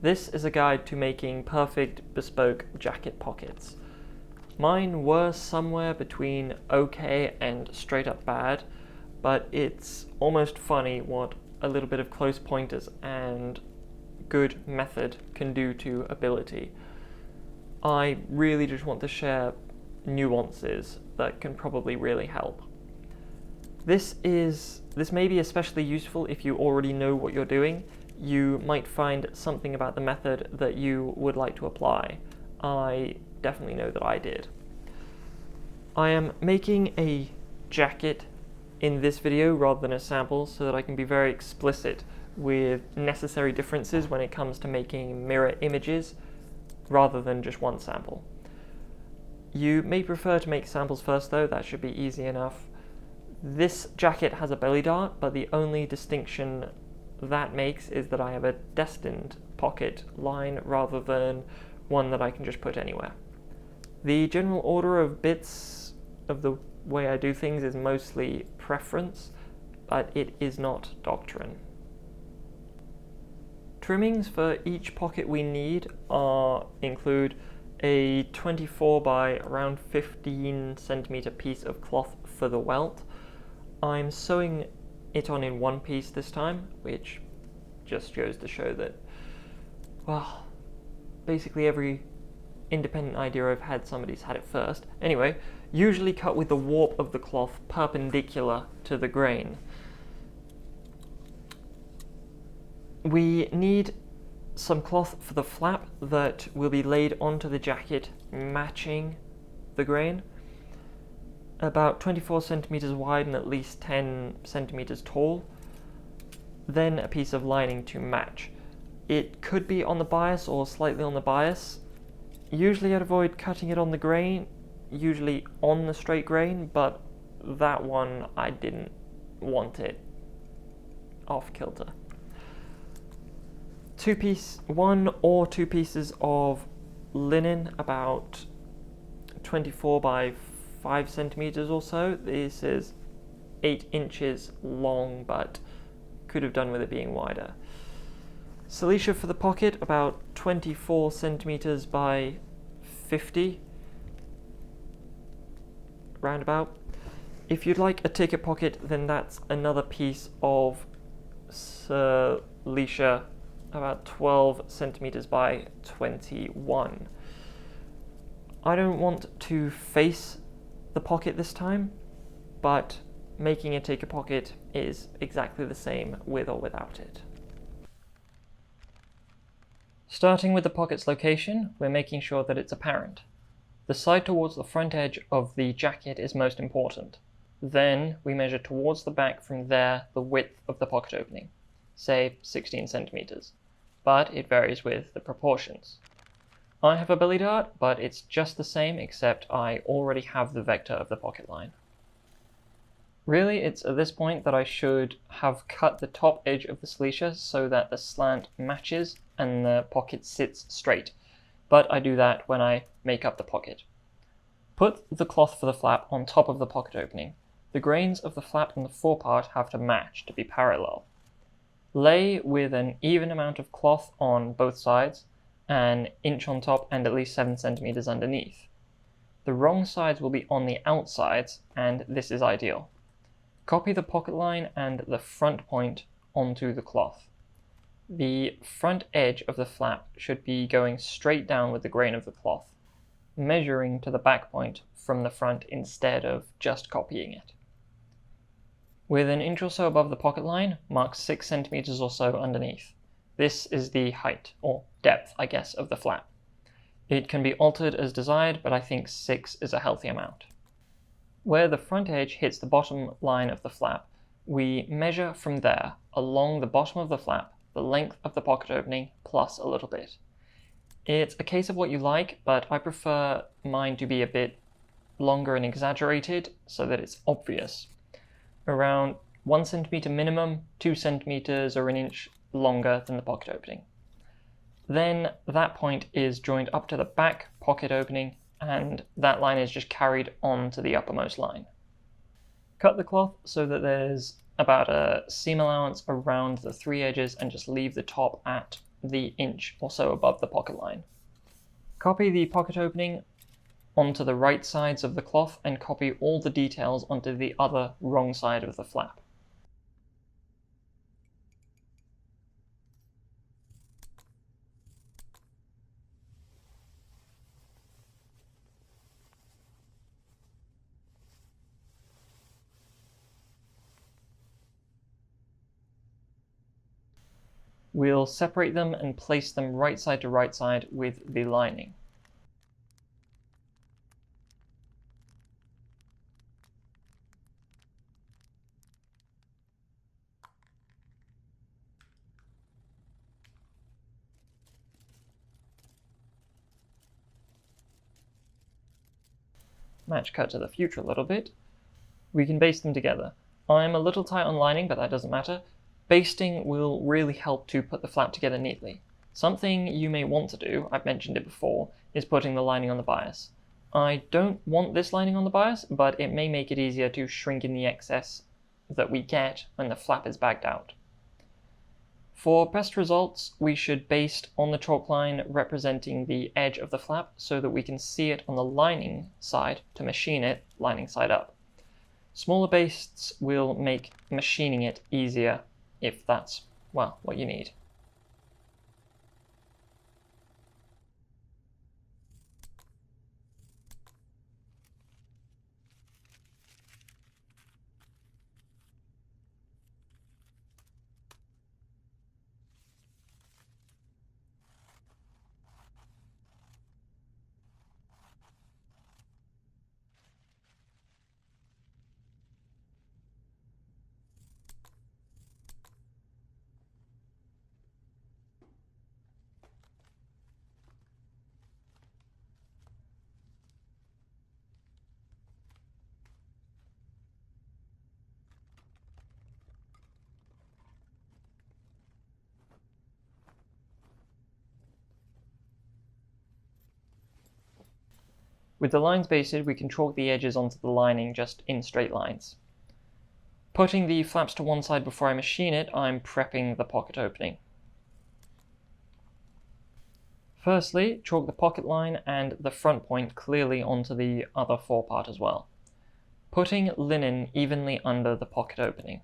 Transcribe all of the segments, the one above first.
This is a guide to making perfect bespoke jacket pockets. Mine were somewhere between okay and straight up bad, but it's almost funny what a little bit of close pointers and good method can do to ability. I really just want to share nuances that can probably really help. This may be especially useful if you already know what you're doing. You might find something about the method that you would like to apply. I definitely know that I did. I am making a jacket in this video rather than a sample so that I can be very explicit with necessary differences when it comes to making mirror images rather than just one sample. You may prefer to make samples first though, that should be easy enough. This jacket has a belly dart, but the only distinction that makes is that I have a destined pocket line rather than one that I can just put anywhere. The general order of bits of the way I do things is mostly preference, but it is not doctrine. Trimmings for each pocket we need include a 24 by around 15 centimeter piece of cloth for the welt. I'm sewing it on in one piece this time, which just goes to show that, well, basically every independent idea I've had, somebody's had it first. Anyway, usually cut with the warp of the cloth perpendicular to the grain. We need some cloth for the flap that will be laid onto the jacket matching the grain. About 24 centimeters wide and at least 10 centimeters tall. Then a piece of lining to match. It could be on the bias or slightly on the bias. Usually I'd avoid cutting it on the grain, usually on the straight grain, but that one I didn't want it off kilter. One or two pieces of linen, about 24 by 5 centimeters or so. This is 8 inches long, but could have done with it being wider. Silecia for the pocket, about 24 centimeters by 50, roundabout. If you'd like a ticket pocket, then that's another piece of Silecia, about 12 centimeters by 21. I don't want to face the pocket this time, but making a ticket pocket is exactly the same with or without it. Starting with the pocket's location, we're making sure that it's apparent. The side towards the front edge of the jacket is most important. Then we measure towards the back from there the width of the pocket opening, say 16 centimeters, but it varies with the proportions. I have a belly dart, but it's just the same except I already have the vector of the pocket line. Really, it's at this point that I should have cut the top edge of the Silecia so that the slant matches and the pocket sits straight, but I do that when I make up the pocket. Put the cloth for the flap on top of the pocket opening. The grains of the flap and the forepart have to match to be parallel. Lay with an even amount of cloth on both sides, an inch on top and at least 7 centimeters underneath. The wrong sides will be on the outsides, and this is ideal. Copy the pocket line and the front point onto the cloth. The front edge of the flap should be going straight down with the grain of the cloth, measuring to the back point from the front instead of just copying it. With an inch or so above the pocket line, mark 6 centimeters or so underneath. This is the height, or depth, I guess, of the flap. It can be altered as desired, but I think 6 is a healthy amount. Where the front edge hits the bottom line of the flap, we measure from there, along the bottom of the flap, the length of the pocket opening plus a little bit. It's a case of what you like, but I prefer mine to be a bit longer and exaggerated so that it's obvious. Around 1 centimeter minimum, 2 centimeters or an inch longer than the pocket opening. Then that point is joined up to the back pocket opening, and that line is just carried on to the uppermost line. Cut the cloth so that there's about a seam allowance around the 3 edges and just leave the top at the inch or so above the pocket line. Copy the pocket opening onto the right sides of the cloth and copy all the details onto the other wrong side of the flap. We'll separate them and place them right side to right side with the lining. Match cut to the future a little bit. We can baste them together. I'm a little tight on lining, but that doesn't matter. Basting will really help to put the flap together neatly. Something you may want to do, I've mentioned it before, is putting the lining on the bias. I don't want this lining on the bias, but it may make it easier to shrink in the excess that we get when the flap is bagged out. For best results, we should baste on the chalk line representing the edge of the flap so that we can see it on the lining side to machine it lining side up. Smaller bastes will make machining it easier if that's, well, what you need. With the lines basted, we can chalk the edges onto the lining just in straight lines. Putting the flaps to one side before I machine it, I'm prepping the pocket opening. Firstly, chalk the pocket line and the front point clearly onto the other forepart as well, putting linen evenly under the pocket opening.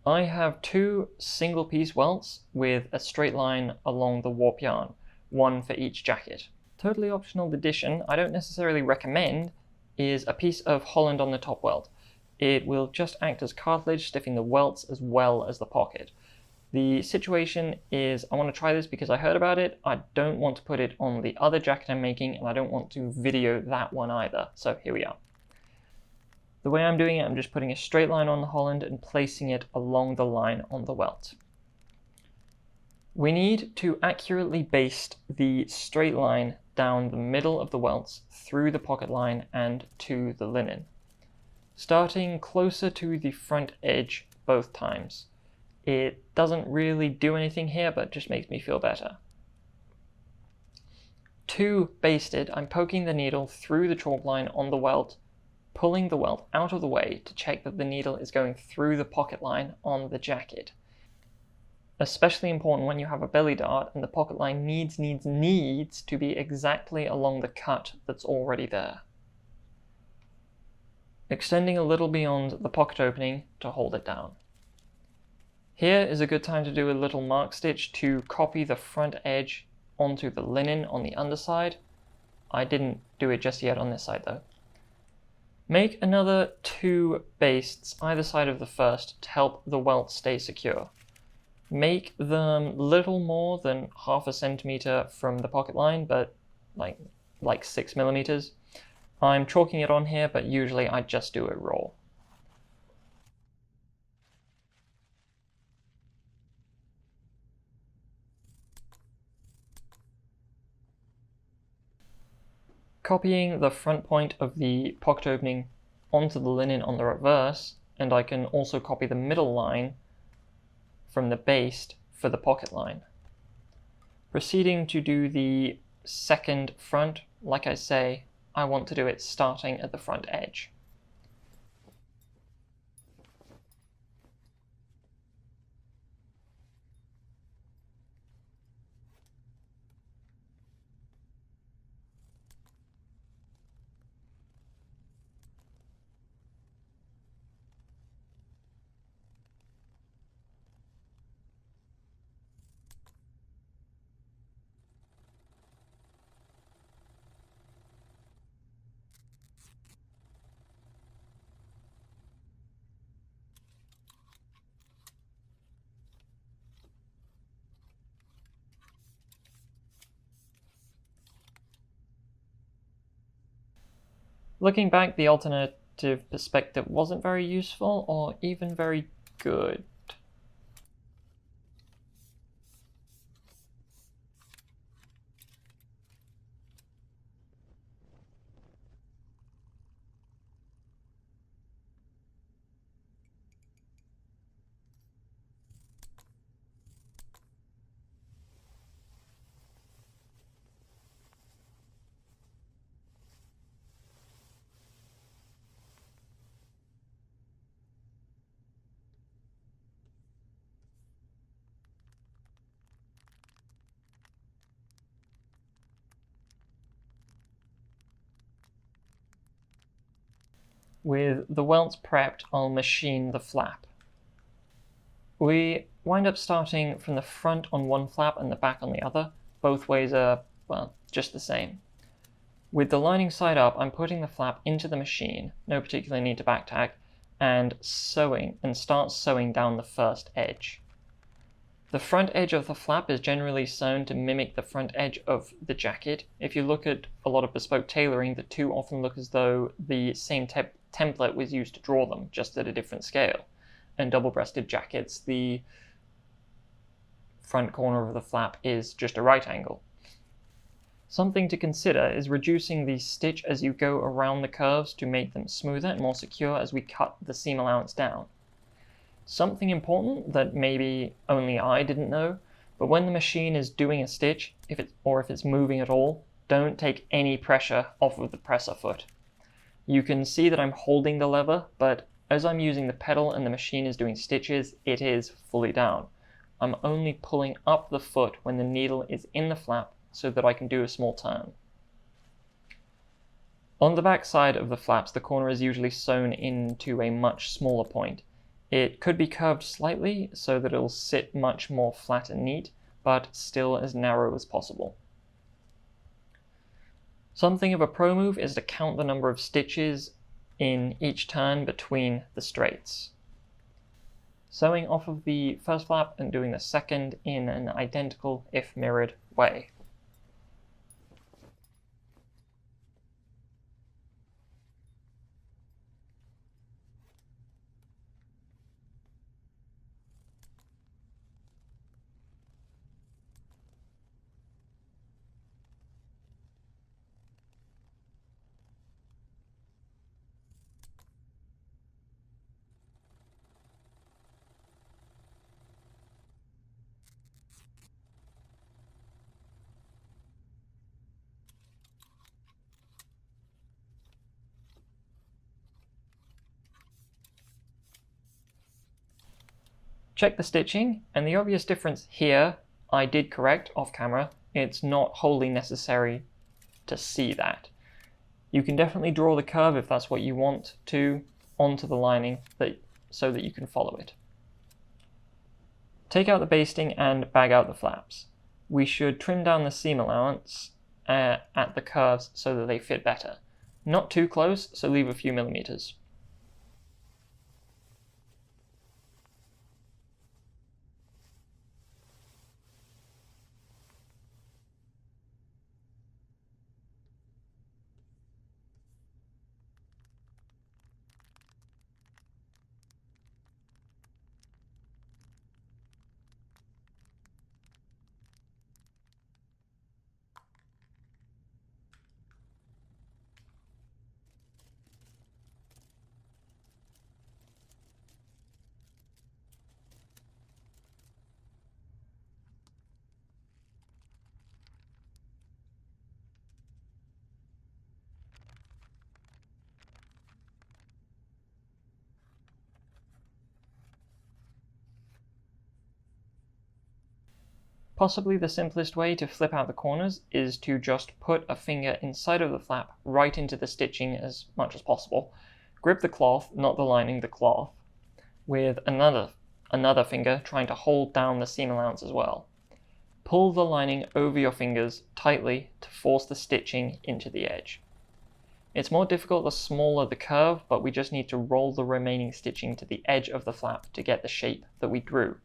I have two single-piece welts with a straight line along the warp yarn, one for each jacket. Totally optional addition I don't necessarily recommend is a piece of Holland on the top welt. It will just act as cartilage, stiffing the welts as well as the pocket. The situation is I want to try this because I heard about it. I don't want to put it on the other jacket I'm making, and I don't want to video that one either. So here we are. The way I'm doing it, I'm just putting a straight line on the Holland and placing it along the line on the welt. We need to accurately baste the straight line down the middle of the welts through the pocket line and to the linen, starting closer to the front edge both times. It doesn't really do anything here, but just makes me feel better. To baste it, I'm poking the needle through the chalk line on the welt, pulling the welt out of the way to check that the needle is going through the pocket line on the jacket. Especially important when you have a belly dart and the pocket line needs to be exactly along the cut that's already there. Extending a little beyond the pocket opening to hold it down. Here is a good time to do a little mark stitch to copy the front edge onto the linen on the underside. I didn't do it just yet on this side though. Make another 2 bastes either side of the first to help the welt stay secure. Make them little more than 1/2 centimeter from the pocket line, but like 6 millimeters. I'm chalking it on here, but usually I just do it raw. copying the front point of the pocket opening onto the linen on the reverse, and I can also copy the middle line from the baste for the pocket line. Proceeding to do the second front, like I say, I want to do it starting at the front edge. Looking back, the alternative perspective wasn't very useful or even very good. With the welts prepped, I'll machine the flap. We wind up starting from the front on one flap and the back on the other. Both ways are, well, just the same. With the lining side up, I'm putting the flap into the machine, no particular need to back tack, and start sewing down the first edge. The front edge of the flap is generally sewn to mimic the front edge of the jacket. If you look at a lot of bespoke tailoring, the two often look as though the same template was used to draw them, just at a different scale. And double-breasted jackets, the front corner of the flap is just a right angle. Something to consider is reducing the stitch as you go around the curves to make them smoother and more secure as we cut the seam allowance down. Something important that maybe only I didn't know, but when the machine is doing a stitch, if it's moving at all, don't take any pressure off of the presser foot. You can see that I'm holding the lever, but as I'm using the pedal and the machine is doing stitches, it is fully down. I'm only pulling up the foot when the needle is in the flap so that I can do a small turn. On the back side of the flaps, the corner is usually sewn into a much smaller point. It could be curved slightly so that it'll sit much more flat and neat, but still as narrow as possible. Something of a pro move is to count the number of stitches in each turn between the straights. Sewing off of the first flap and doing the second in an identical, if mirrored, way. Check the stitching, and the obvious difference here, I did correct off camera. It's not wholly necessary to see that. You can definitely draw the curve if that's what you want to onto the lining so that you can follow it. Take out the basting and bag out the flaps. We should trim down the seam allowance at the curves so that they fit better. Not too close, so leave a few millimeters. Possibly the simplest way to flip out the corners is to just put a finger inside of the flap right into the stitching as much as possible. Grip the cloth, not the lining, the cloth, with another finger trying to hold down the seam allowance as well. Pull the lining over your fingers tightly to force the stitching into the edge. It's more difficult the smaller the curve, but we just need to roll the remaining stitching to the edge of the flap to get the shape that we drew.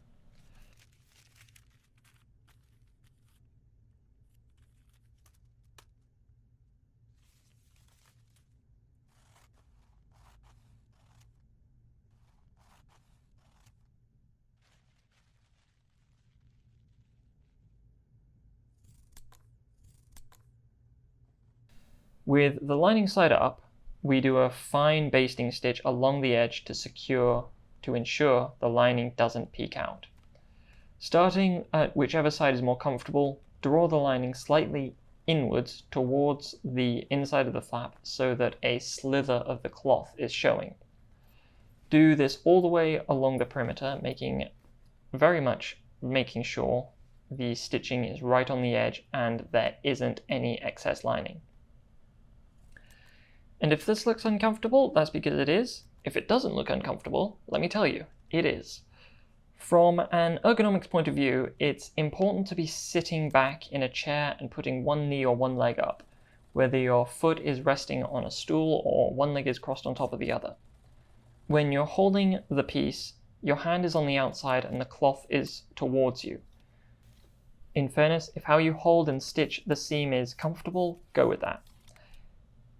With the lining side up, we do a fine basting stitch along the edge to ensure the lining doesn't peek out. Starting at whichever side is more comfortable, draw the lining slightly inwards towards the inside of the flap so that a slither of the cloth is showing. Do this all the way along the perimeter, making sure the stitching is right on the edge and there isn't any excess lining. And if this looks uncomfortable, that's because it is. If it doesn't look uncomfortable, let me tell you, it is. From an ergonomics point of view, it's important to be sitting back in a chair and putting one knee or one leg up, whether your foot is resting on a stool or one leg is crossed on top of the other. When you're holding the piece, your hand is on the outside and the cloth is towards you. In fairness, if how you hold and stitch the seam is comfortable, go with that.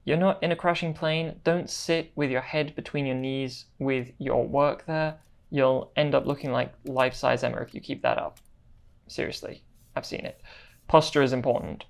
You're not in a crashing plane, don't sit with your head between your knees with your work there. You'll end up looking like life-size Emma if you keep that up. Seriously, I've seen it. Posture is important.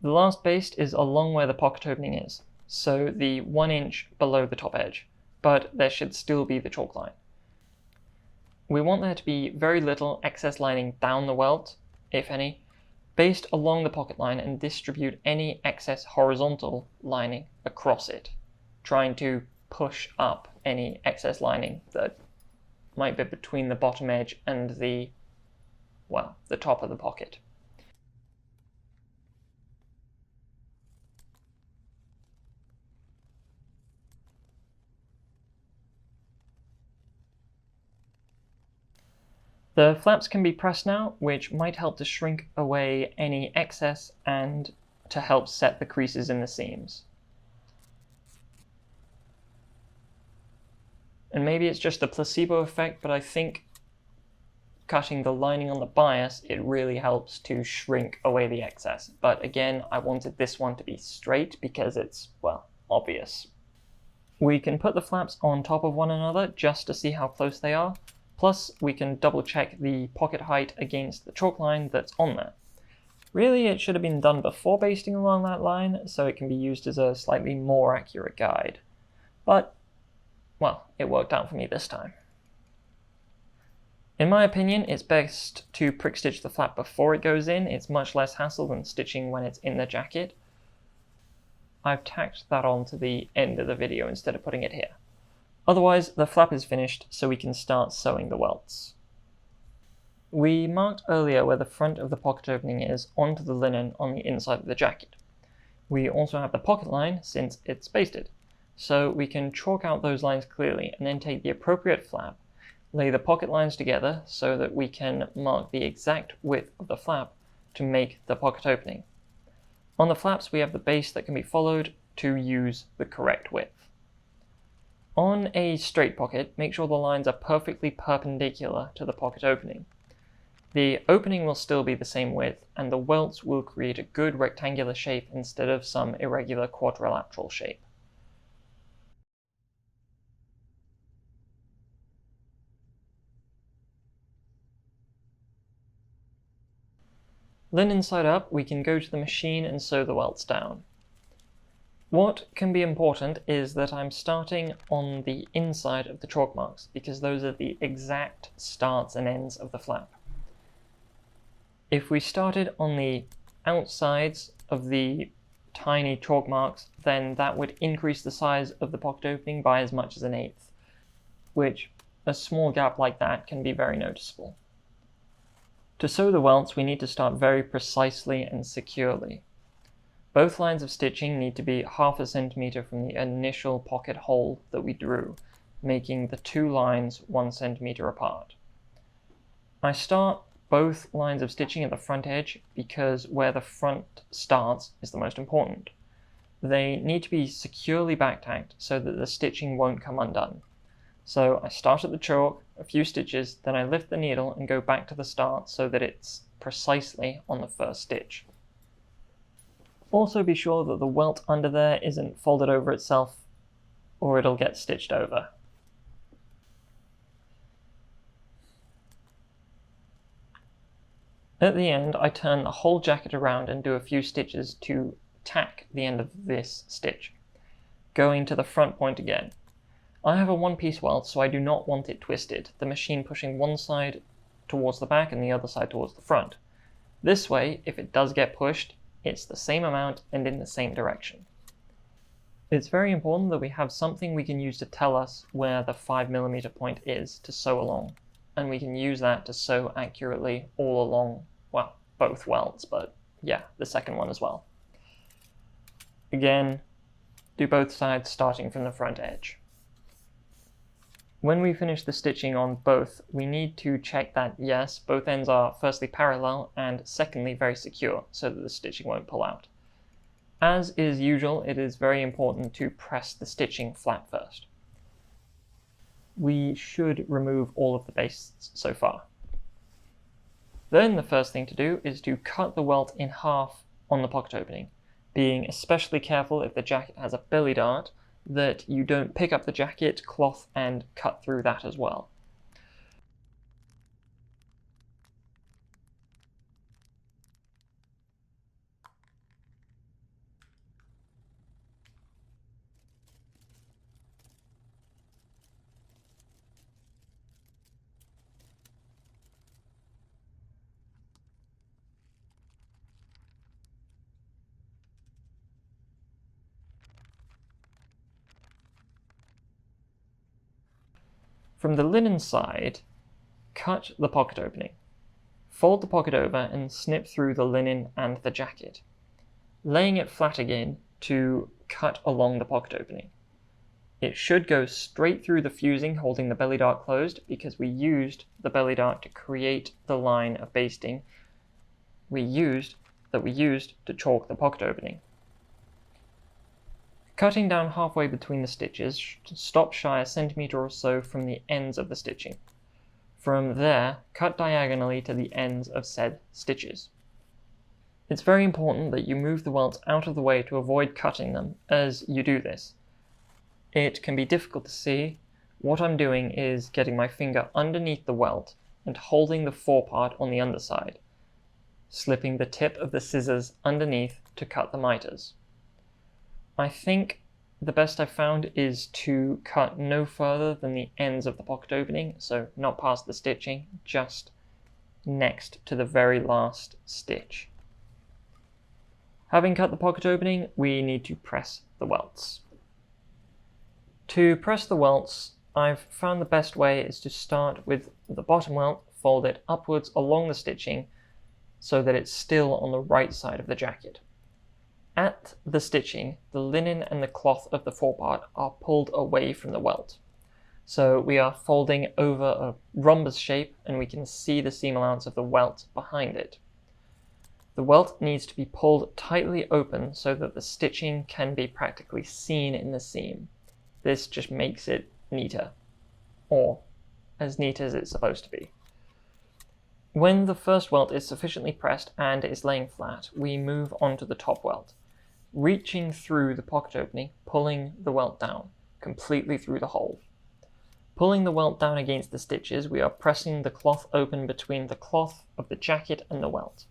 The last baste is along where the pocket opening is, so the 1 inch below the top edge, but there should still be the chalk line. We want there to be very little excess lining down the welt, if any. Baste along the pocket line and distribute any excess horizontal lining across it, trying to push up any excess lining that might be between the bottom edge and the top of the pocket. The flaps can be pressed now, which might help to shrink away any excess and to help set the creases in the seams. And maybe it's just a placebo effect, but I think cutting the lining on the bias, it really helps to shrink away the excess. But again, I wanted this one to be straight because it's, well, obvious. We can put the flaps on top of one another just to see how close they are, plus we can double check the pocket height against the chalk line that's on there. Really, it should have been done before basting along that line, so it can be used as a slightly more accurate guide. But, well, it worked out for me this time. In my opinion, it's best to prick stitch the flap before it goes in. It's much less hassle than stitching when it's in the jacket. I've tacked that on to the end of the video instead of putting it here. Otherwise, the flap is finished, so we can start sewing the welts. We marked earlier where the front of the pocket opening is onto the linen on the inside of the jacket. We also have the pocket line since it's basted, so we can chalk out those lines clearly and then take the appropriate flap, lay the pocket lines together so that we can mark the exact width of the flap to make the pocket opening. On the flaps, we have the base that can be followed to use the correct width. On a straight pocket, make sure the lines are perfectly perpendicular to the pocket opening. The opening will still be the same width, and the welts will create a good rectangular shape instead of some irregular quadrilateral shape. Linen side up, we can go to the machine and sew the welts down. What can be important is that I'm starting on the inside of the chalk marks, because those are the exact starts and ends of the flap. If we started on the outsides of the tiny chalk marks, then that would increase the size of the pocket opening by as much as 1/8, which a small gap like that can be very noticeable. To sew the welts, we need to start very precisely and securely. Both lines of stitching need to be 1/2 centimeter from the initial pocket hole that we drew, making the two lines 1 centimeter apart. I start both lines of stitching at the front edge because where the front starts is the most important. They need to be securely back-tacked so that the stitching won't come undone. So I start at the chalk, a few stitches, then I lift the needle and go back to the start so that it's precisely on the first stitch. Also be sure that the welt under there isn't folded over itself, or it'll get stitched over. At the end, I turn the whole jacket around and do a few stitches to tack the end of this stitch, going to the front point again. I have a one-piece welt, so I do not want it twisted, the machine pushing one side towards the back and the other side towards the front. This way, if it does get pushed, it's the same amount and in the same direction. It's very important that we have something we can use to tell us where the 5mm point is to sew along, and we can use that to sew accurately all along, well, both welts, but yeah, the second one as well. Again, do both sides starting from the front edge. When we finish the stitching on both, we need to check that yes, both ends are firstly parallel and secondly very secure so that the stitching won't pull out. As is usual, it is very important to press the stitching flat first. We should remove all of the bastes so far. Then the first thing to do is to cut the welt in half on the pocket opening, being especially careful if the jacket has a belly dart that you don't pick up the jacket cloth and cut through that as well. From the linen side, cut the pocket opening. Fold the pocket over and snip through the linen and the jacket, laying it flat again to cut along the pocket opening. It should go straight through the fusing holding the belly dart closed because we used the belly dart to create the line of basting we used to chalk the pocket opening. Cutting down halfway between the stitches, stop shy 1 centimeter or so from the ends of the stitching. From there, cut diagonally to the ends of said stitches. It's very important that you move the welts out of the way to avoid cutting them as you do this. It can be difficult to see. What I'm doing is getting my finger underneath the welt and holding the forepart on the underside, slipping the tip of the scissors underneath to cut the miters. I think the best I've found is to cut no further than the ends of the pocket opening, so not past the stitching, just next to the very last stitch. Having cut the pocket opening, we need to press the welts. To press the welts, I've found the best way is to start with the bottom welt, fold it upwards along the stitching so that it's still on the right side of the jacket. At the stitching, the linen and the cloth of the forepart are pulled away from the welt. So we are folding over a rhombus shape and we can see the seam allowance of the welt behind it. The welt needs to be pulled tightly open so that the stitching can be practically seen in the seam. This just makes it neater, or as neat as it's supposed to be. When the first welt is sufficiently pressed and is laying flat, we move on to the top welt, reaching through the pocket opening, pulling the welt down, completely through the hole. Pulling the welt down against the stitches, we are pressing the cloth open between the cloth of the jacket and the welt.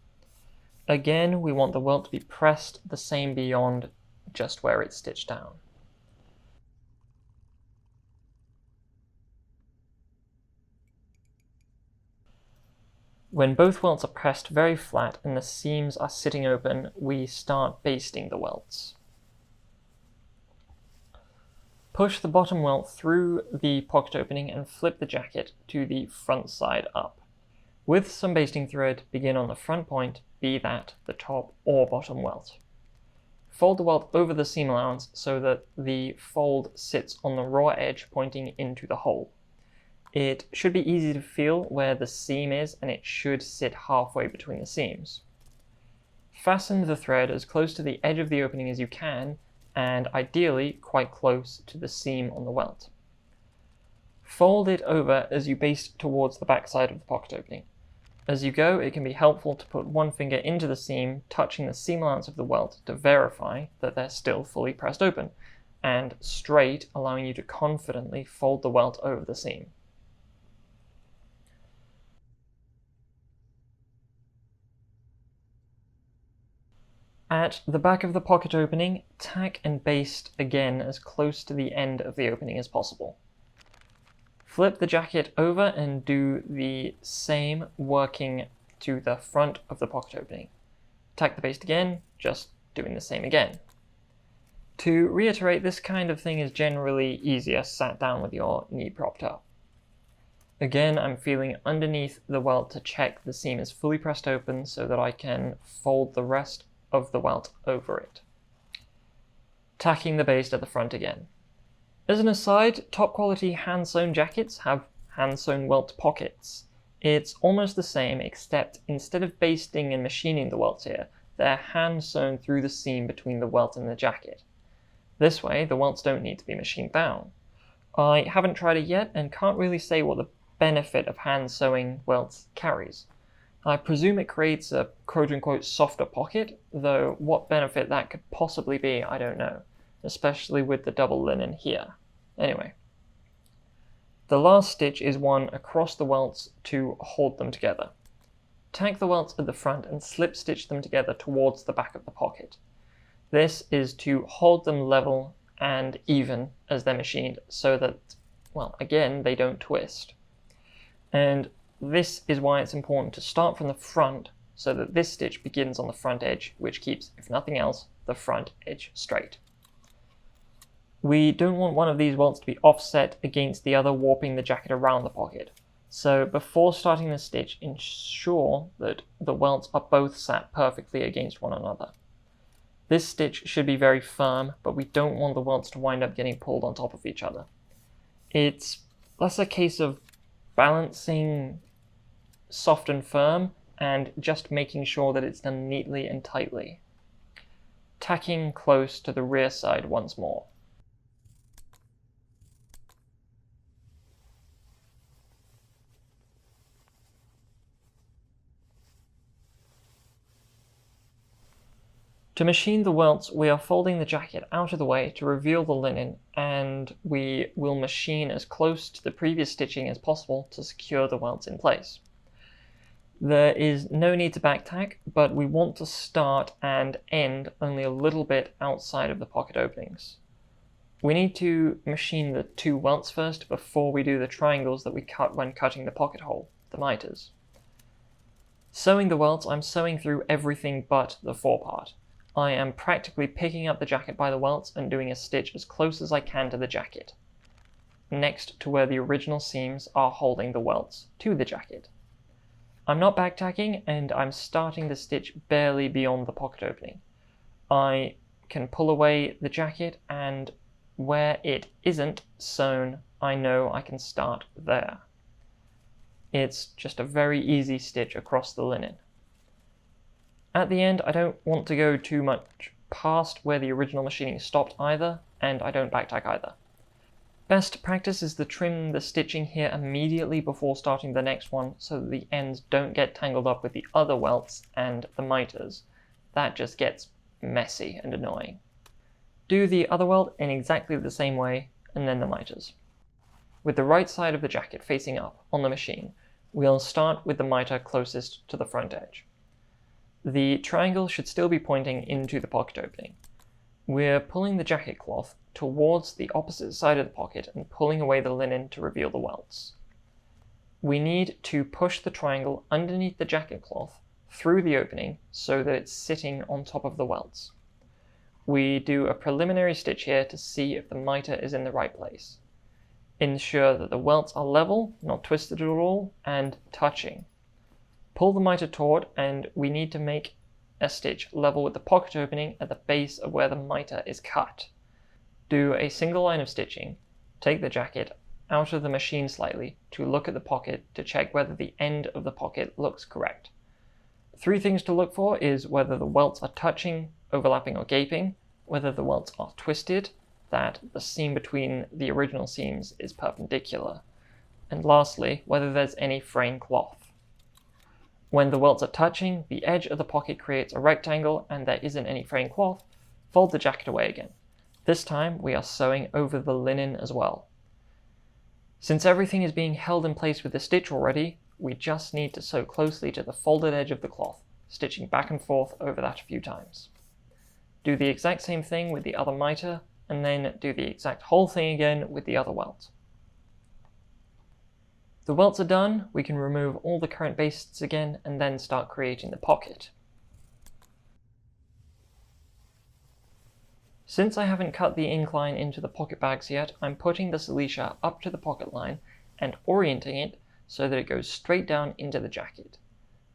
Again, we want the welt to be pressed the same beyond just where it's stitched down. When both welts are pressed very flat and the seams are sitting open, we start basting the welts. Push the bottom welt through the pocket opening and flip the jacket to the front side up. With some basting thread, begin on the front point, be that the top or bottom welt. Fold the welt over the seam allowance so that the fold sits on the raw edge pointing into the hole. It should be easy to feel where the seam is, and it should sit halfway between the seams. Fasten the thread as close to the edge of the opening as you can, and ideally quite close to the seam on the welt. Fold it over as you baste towards the back side of the pocket opening. As you go, it can be helpful to put one finger into the seam, touching the seam allowance of the welt to verify that they're still fully pressed open, and straight, allowing you to confidently fold the welt over the seam. At the back of the pocket opening, tack and baste again as close to the end of the opening as possible. Flip the jacket over and do the same, working to the front of the pocket opening. Tack the baste again, just doing the same again. To reiterate, this kind of thing is generally easier sat down with your knee propped up. Again, I'm feeling underneath the welt to check the seam is fully pressed open so that I can fold the rest of the welt over it. Tacking the baste at the front again. As an aside, top quality hand-sewn jackets have hand-sewn welt pockets. It's almost the same, except instead of basting and machining the welts here, they're hand-sewn through the seam between the welt and the jacket. This way, the welts don't need to be machined down. I haven't tried it yet and can't really say what the benefit of hand-sewing welts carries. I presume it creates a quote-unquote softer pocket, though what benefit that could possibly be, I don't know, especially with the double linen here. Anyway, the last stitch is one across the welts to hold them together. Tack the welts at the front and slip stitch them together towards the back of the pocket. This is to hold them level and even as they're machined so that, well, again, they don't twist. And this is why it's important to start from the front so that this stitch begins on the front edge, which keeps, if nothing else, the front edge straight. We don't want one of these welts to be offset against the other, warping the jacket around the pocket. So before starting the stitch, ensure that the welts are both sat perfectly against one another. This stitch should be very firm, but we don't want the welts to wind up getting pulled on top of each other. It's less a case of balancing soft and firm and just making sure that it's done neatly and tightly. Tacking close to the rear side once more. To machine the welts, we are folding the jacket out of the way to reveal the linen, and we will machine as close to the previous stitching as possible to secure the welts in place. There is no need to back tack, but we want to start and end only a little bit outside of the pocket openings. We need to machine the 2 welts first before we do the triangles that we cut when cutting the pocket hole, the miters. Sewing the welts, I'm sewing through everything but the forepart. I am practically picking up the jacket by the welts and doing a stitch as close as I can to the jacket, next to where the original seams are holding the welts to the jacket. I'm not backtacking, and I'm starting the stitch barely beyond the pocket opening. I can pull away the jacket, and where it isn't sewn, I know I can start there. It's just a very easy stitch across the linen. At the end, I don't want to go too much past where the original machining stopped either, and I don't backtack either. Best practice is to trim the stitching here immediately before starting the next one so that the ends don't get tangled up with the other welts and the miters. That just gets messy and annoying. Do the other welt in exactly the same way, and then the miters. With the right side of the jacket facing up on the machine, we'll start with the miter closest to the front edge. The triangle should still be pointing into the pocket opening. We're pulling the jacket cloth towards the opposite side of the pocket and pulling away the linen to reveal the welts. We need to push the triangle underneath the jacket cloth through the opening so that it's sitting on top of the welts. We do a preliminary stitch here to see if the miter is in the right place. Ensure that the welts are level, not twisted at all, and touching. Pull the miter taut, and we need to make a stitch level with the pocket opening at the base of where the miter is cut. Do a single line of stitching, take the jacket out of the machine slightly to look at the pocket to check whether the end of the pocket looks correct. 3 things to look for is whether the welts are touching, overlapping or gaping, whether the welts are twisted, that the seam between the original seams is perpendicular, and lastly, whether there's any fraying cloth. When the welts are touching, the edge of the pocket creates a rectangle and there isn't any fraying cloth, fold the jacket away again. This time we are sewing over the linen as well. Since everything is being held in place with the stitch already, we just need to sew closely to the folded edge of the cloth, stitching back and forth over that a few times. Do the exact same thing with the other miter, and then do the exact whole thing again with the other welt. The welts are done, we can remove all the current bastes again and then start creating the pocket. Since I haven't cut the incline into the pocket bags yet, I'm putting the Silecia up to the pocket line and orienting it so that it goes straight down into the jacket,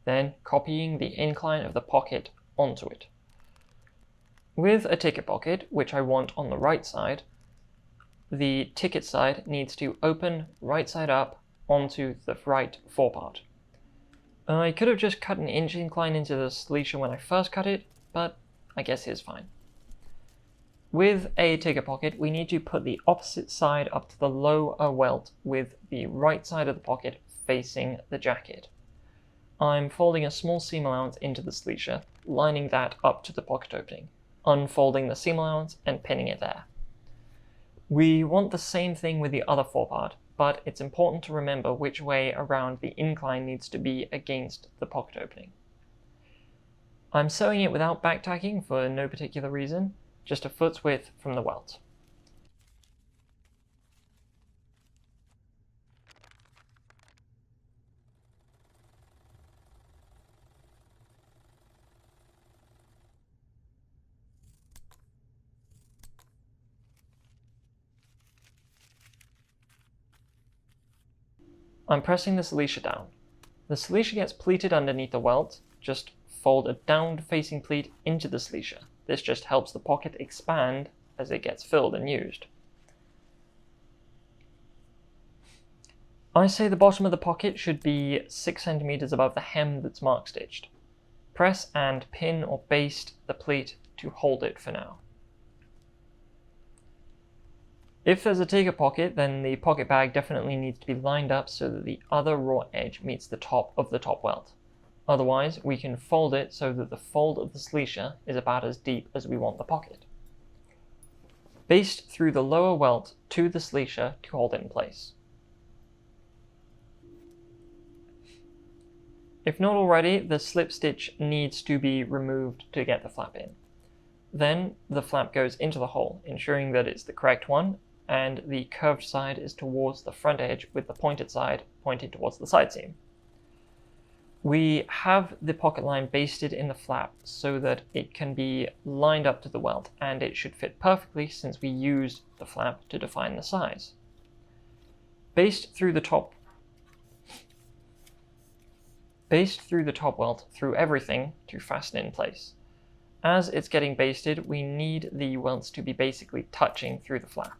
then copying the incline of the pocket onto it. With a ticket pocket, which I want on the right side, the ticket side needs to open right side up onto the right forepart. I could have just cut an inch incline into the Silecia when I first cut it, but I guess here's fine. With a ticket pocket, we need to put the opposite side up to the lower welt with the right side of the pocket facing the jacket. I'm folding a small seam allowance into the Silecia, lining that up to the pocket opening, unfolding the seam allowance and pinning it there. We want the same thing with the other forepart, but it's important to remember which way around the incline needs to be against the pocket opening. I'm sewing it without backtacking for no particular reason, just a foot's width from the welt. I'm pressing the Silecia down. The Silecia gets pleated underneath the welt. Just fold a downward-facing pleat into the Silecia. This just helps the pocket expand as it gets filled and used. I say the bottom of the pocket should be 6 centimeters above the hem that's mark stitched. Press and pin or baste the pleat to hold it for now. If there's a ticket pocket, then the pocket bag definitely needs to be lined up so that the other raw edge meets the top of the top welt. Otherwise, we can fold it so that the fold of the Silecia is about as deep as we want the pocket. Baste through the lower welt to the Silecia to hold it in place. If not already, the slip stitch needs to be removed to get the flap in. Then the flap goes into the hole, ensuring that it's the correct one, and the curved side is towards the front edge with the pointed side pointed towards the side seam. We have the pocket line basted in the flap so that it can be lined up to the welt, and it should fit perfectly since we used the flap to define the size. Baste through the top welt through everything to fasten in place. As it's getting basted, we need the welts to be basically touching through the flap.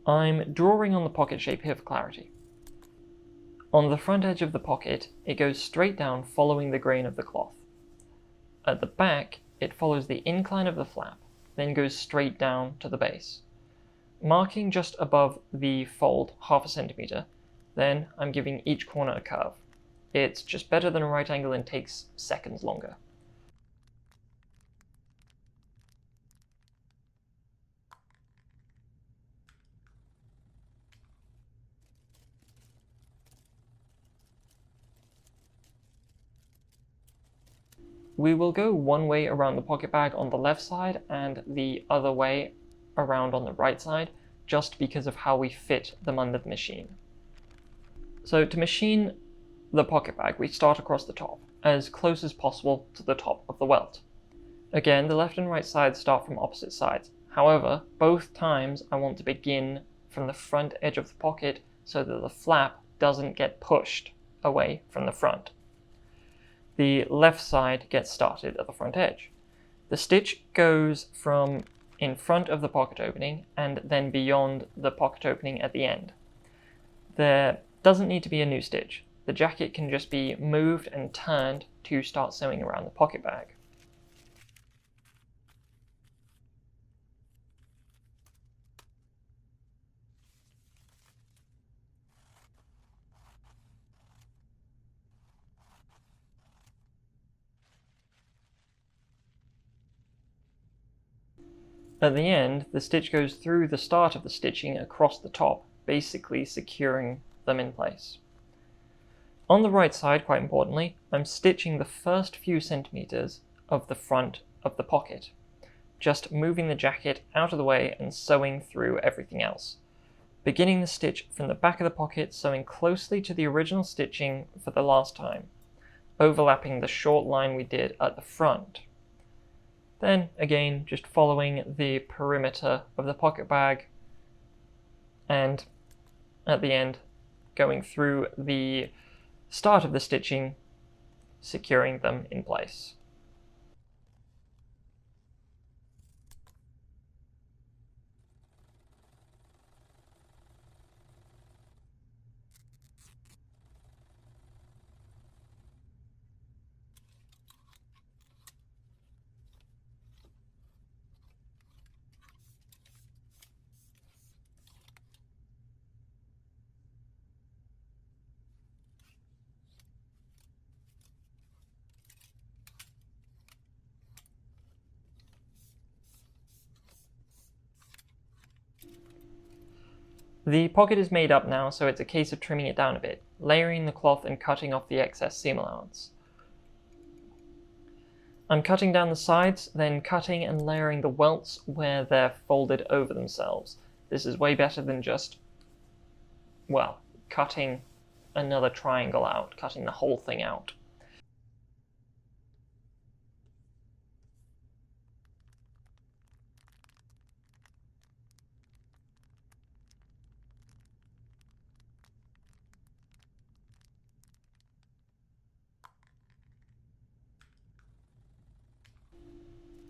I'm drawing on the pocket shape here for clarity. On the front edge of the pocket, it goes straight down following the grain of the cloth. At the back, it follows the incline of the flap, then goes straight down to the base. Marking just above the fold 1/2 centimeter, then I'm giving each corner a curve. It's just better than a right angle and takes seconds longer. We will go one way around the pocket bag on the left side and the other way around on the right side, just because of how we fit them under the machine. So to machine the pocket bag, we start across the top, as close as possible to the top of the welt. Again, the left and right sides start from opposite sides. However, both times I want to begin from the front edge of the pocket so that the flap doesn't get pushed away from the front. The left side gets started at the front edge. The stitch goes from in front of the pocket opening and then beyond the pocket opening at the end. There doesn't need to be a new stitch. The jacket can just be moved and turned to start sewing around the pocket bag. At the end, the stitch goes through the start of the stitching across the top, basically securing them in place. On the right side, quite importantly, I'm stitching the first few centimeters of the front of the pocket, just moving the jacket out of the way and sewing through everything else. Beginning the stitch from the back of the pocket, sewing closely to the original stitching for the last time, overlapping the short line we did at the front. Then, again, just following the perimeter of the pocket bag, and at the end, going through the start of the stitching, securing them in place. The pocket is made up now, so it's a case of trimming it down a bit, layering the cloth and cutting off the excess seam allowance. I'm cutting down the sides, then cutting and layering the welts where they're folded over themselves. This is way better than just, well, cutting another triangle out, cutting the whole thing out.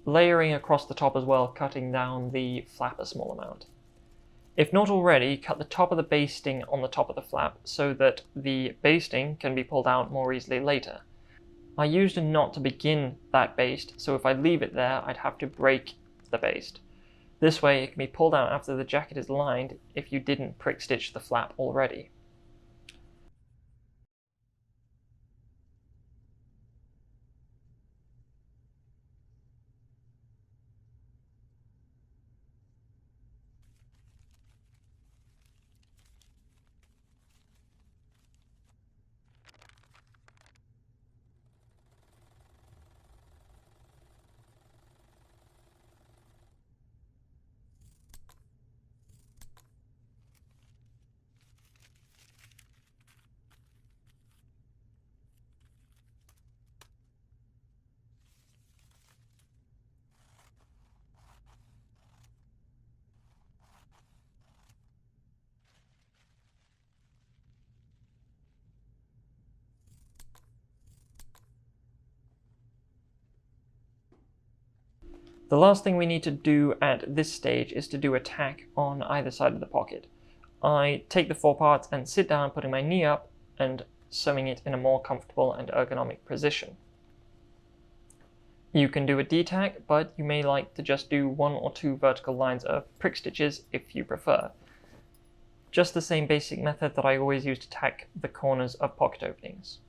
Layering across the top as well, cutting down the flap a small amount. If not already, cut the top of the basting on the top of the flap so that the basting can be pulled out more easily later. I used a knot to begin that baste, so if I leave it there, I'd have to break the baste. This way it can be pulled out after the jacket is lined if you didn't prick stitch the flap already. The last thing we need to do at this stage is to do a tack on either side of the pocket. I take the 4 parts and sit down, putting my knee up and sewing it in a more comfortable and ergonomic position. You can do a D-tack, but you may like to just do 1 or 2 vertical lines of prick stitches if you prefer. Just the same basic method that I always use to tack the corners of pocket openings.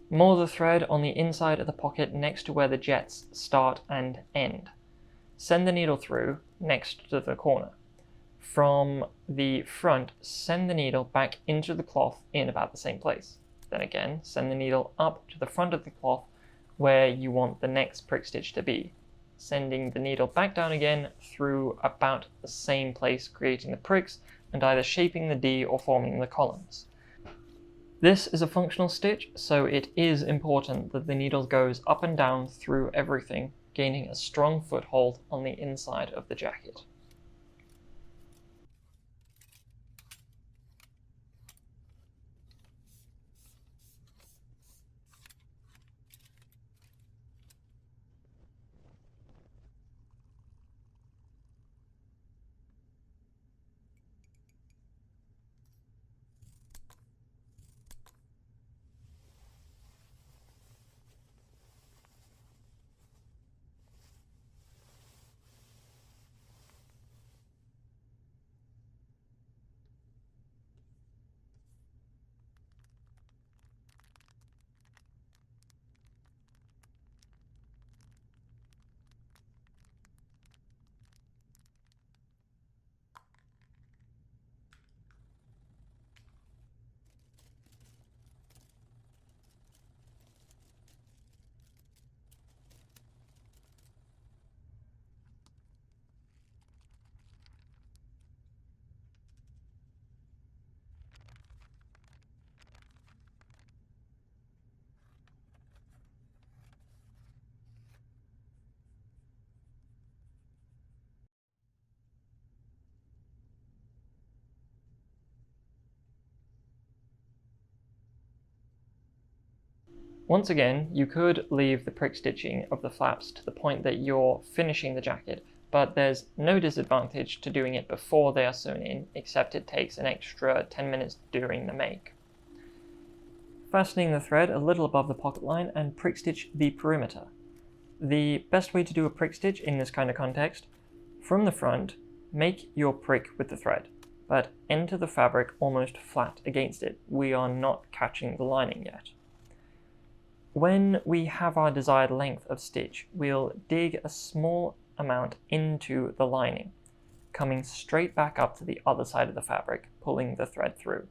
Moor the thread on the inside of the pocket next to where the jets start and end. Send the needle through next to the corner. From the front, send the needle back into the cloth in about the same place. Then again, send the needle up to the front of the cloth where you want the next prick stitch to be, sending the needle back down again through about the same place, creating the pricks and either shaping the D or forming the columns. This is a functional stitch, so it is important that the needle goes up and down through everything, gaining a strong foothold on the inside of the jacket. Once again, you could leave the prick stitching of the flaps to the point that you're finishing the jacket, but there's no disadvantage to doing it before they are sewn in, except it takes an extra 10 minutes during the make. Fastening the thread a little above the pocket line and prick stitch the perimeter. The best way to do a prick stitch in this kind of context, from the front, make your prick with the thread, but enter the fabric almost flat against it. We are not catching the lining yet. When we have our desired length of stitch, we'll dig a small amount into the lining, coming straight back up to the other side of the fabric, pulling the thread through.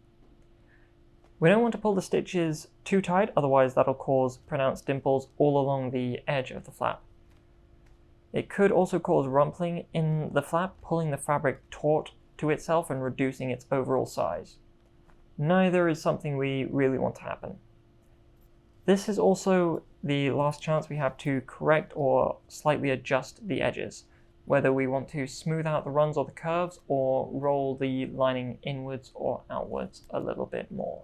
We don't want to pull the stitches too tight, otherwise that'll cause pronounced dimples all along the edge of the flap. It could also cause rumpling in the flap, pulling the fabric taut to itself and reducing its overall size. Neither is something we really want to happen. This is also the last chance we have to correct or slightly adjust the edges, whether we want to smooth out the runs or the curves or roll the lining inwards or outwards a little bit more.